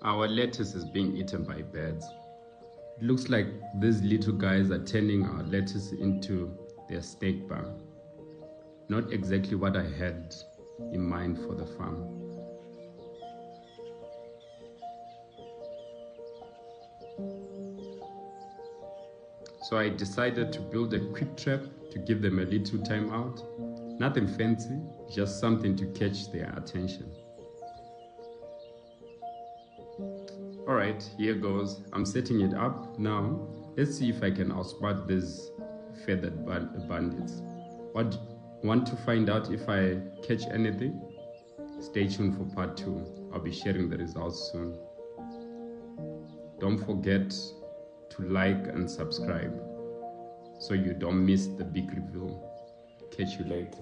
Our lettuce is being eaten by birds. It looks like these little guys are turning our lettuce into their snake bar. Not exactly what I had in mind for the farm. So I decided to build a quick trap to give them a little time out. Nothing fancy, just something to catch their attention. Alright, here goes. I'm setting it up now. Let's see if I can outsmart these feathered bandits. Want to find out if I catch anything? Stay tuned for part 2. I'll be sharing the results soon. Don't forget to like and subscribe so you don't miss the big reveal. Catch you later.